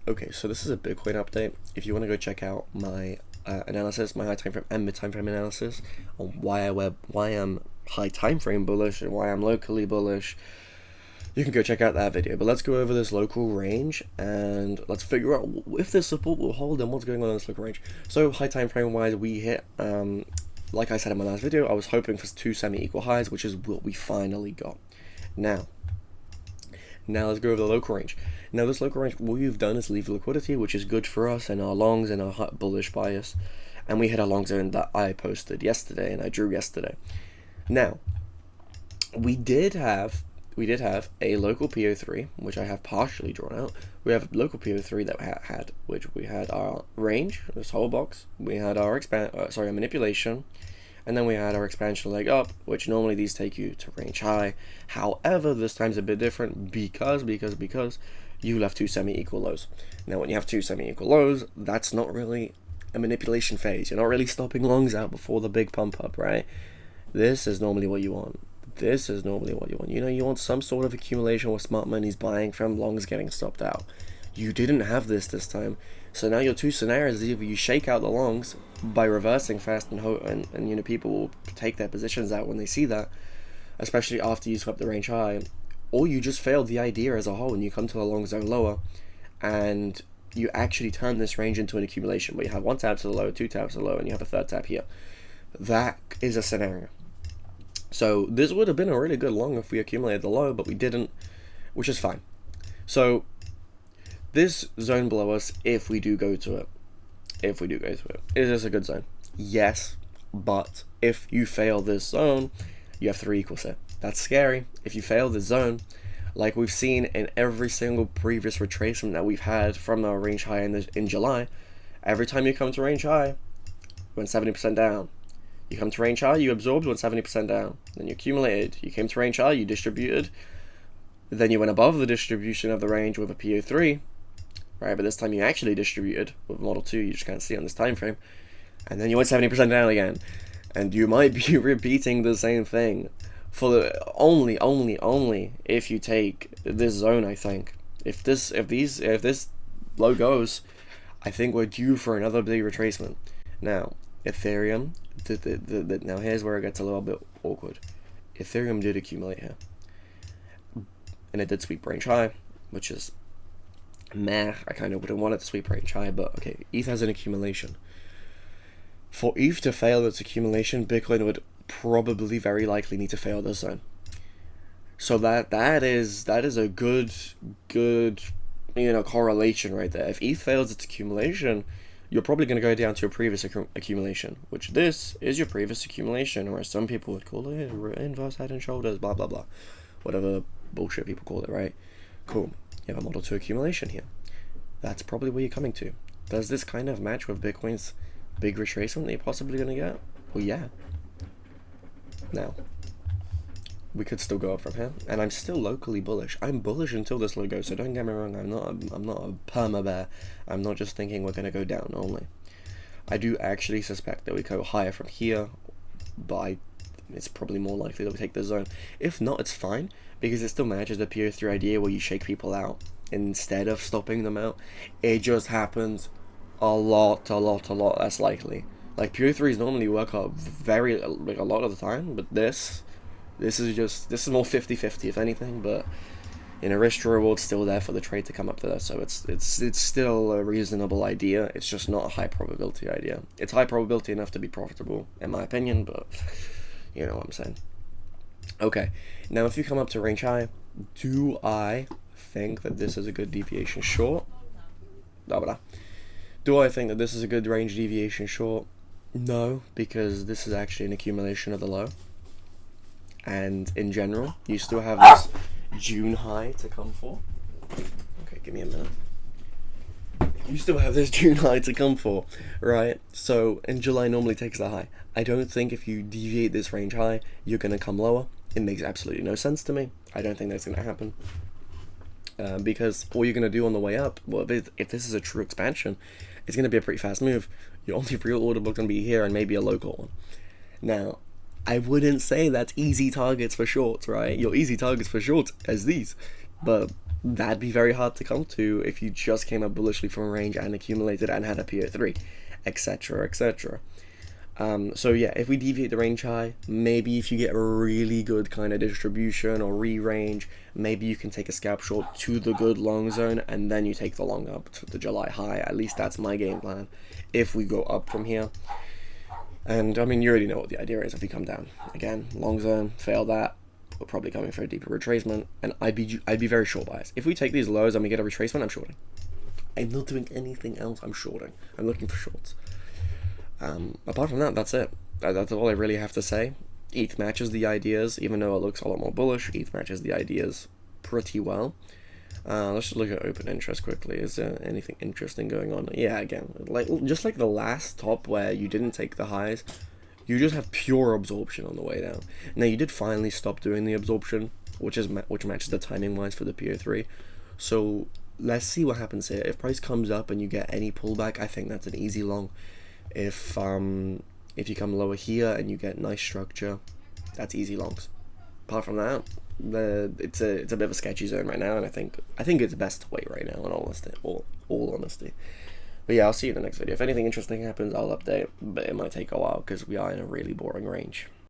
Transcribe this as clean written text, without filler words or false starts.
Okay, so this is a Bitcoin update. If you want to go check out my analysis, my high time frame and mid time frame analysis on why I'm high time frame bullish and why I'm locally bullish, you can go check out that video. But let's go over this local range and let's figure out if this support will hold and what's going on in this local range. So high time frame wise, we hit like I said in my last video, I was hoping for 2 semi-equal highs, which is what we finally got. Now let's go over the local range. Now this local range, what we've done is leave liquidity, which is good for us and our longs and our bullish bias. And we hit a long zone that I posted yesterday and I drew yesterday. Now, we did have a local PO3, which I have partially drawn out. We have local PO3 that we had our range, this whole box. We had our manipulation, and then we had our expansion leg up, which normally these take you to range high. However, this time's a bit different because you left 2 semi-equal lows. Now, when you have 2 semi-equal lows, that's not really a manipulation phase. You're not really stopping longs out before the big pump up, right? This is normally what you want. You know, you want some sort of accumulation where smart money's buying from longs getting stopped out. You didn't have this time. So now your 2 scenarios is either you shake out the longs by reversing fast and you know, people will take their positions out when they see that, especially after you swept the range high, or you just failed the idea as a whole and you come to a long zone lower and you actually turn this range into an accumulation where you have 1 tap to the low, 2 taps to the low, and you have a 3rd tap here. That is a scenario. So this would have been a really good long if we accumulated the low, but we didn't, which is fine. So this zone below us, if we do go to it, is this a good zone? Yes, but if you fail this zone, you have 3 equals here. That's scary. If you fail this zone, like we've seen in every single previous retracement that we've had from our range high in July, every time you come to range high, you went 70% down. You come to range high, you absorbed, went 70% down. Then you accumulated. You came to range high, you distributed. Then you went above the distribution of the range with a PO3, right? But this time you actually distributed with Model 2. You just can't see it on this time frame. And then you went 70% down again. And you might be repeating the same thing for only if you take this zone. I think if this low goes, I think we're due for another big retracement. Now, Ethereum, now here's where it gets a little bit awkward. Ethereum did accumulate here, and it did sweep range high, which is meh. I kind of wouldn't want it to sweep range high, but okay, ETH has an accumulation. For ETH to fail its accumulation, Bitcoin would probably very likely need to fail this zone. So that is a good correlation right there. If ETH fails its accumulation, you're probably going to go down to your previous accumulation, which this is your previous accumulation, or as some people would call it, inverse head and shoulders, blah blah blah, whatever bullshit people call it, right? Cool. You have a Model 2 accumulation here. That's probably where you're coming to. Does this kind of match with Bitcoin's big retracement that you're possibly going to get? Well, yeah. Now, we could still go up from here, and I'm still locally bullish. I'm bullish until this low goes, so don't get me wrong, I'm not a perma bear. I'm not just thinking we're going to go down only. I do actually suspect that we go higher from here, but it's probably more likely that we take the zone. If not, it's fine, because it still matches the PO3 idea where you shake people out instead of stopping them out. It just happens a lot less likely. Like, PO3s normally work out a lot of the time, but this is more 50-50 if anything, but you know, risk to reward still there for the trade to come up to there, so it's still a reasonable idea. It's just not a high probability idea. It's high probability enough to be profitable, in my opinion, but you know what I'm saying. Okay, now if you come up to range high, do I think that this is a good deviation short? Do I think that this is a good range deviation short? No, because this is actually an accumulation of the low. And in general, you still have this June high to come for. Okay, give me a minute. You still have this June high to come for, right? So, and July normally takes the high. I don't think if you deviate this range high, you're going to come lower. It makes absolutely no sense to me. I don't think that's going to happen. Because all you're going to do on the way up, well, if this is a true expansion, it's going to be a pretty fast move. Your only real order book going to be here and maybe a local one. Now, I wouldn't say that's easy targets for shorts, right? Your easy targets for shorts as these. But that'd be very hard to come to if you just came up bullishly from a range and accumulated and had a PO3, etc., etc. So yeah, if we deviate the range high, maybe if you get a really good kind of distribution or re-range, maybe you can take a scalp short to the good long zone and then you take the long up to the July high. At least that's my game plan if we go up from here. And I mean, you already know what the idea is if we come down. Again, long zone, fail that. We're probably coming for a deeper retracement, and I'd be very short biased. If we take these lows and we get a retracement, I'm shorting. I'm not doing anything else. I'm shorting. I'm looking for shorts. Apart from that, that's it. That's all I really have to say. ETH matches the ideas, even though it looks a lot more bullish. ETH matches the ideas pretty well. Let's just look at open interest quickly. Is there anything interesting going on? Yeah, again, just like the last top where you didn't take the highs, you just have pure absorption on the way down. Now you did finally stop doing the absorption, which matches the timing wise for the PO3. So let's see what happens here. If price comes up and you get any pullback, I think that's an easy long. If you come lower here and you get nice structure, that's easy longs. Apart from that, it's a bit of a sketchy zone right now, and I think it's best to wait right now. In all honesty. But yeah, I'll see you in the next video. If anything interesting happens, I'll update, but it might take a while because we are in a really boring range.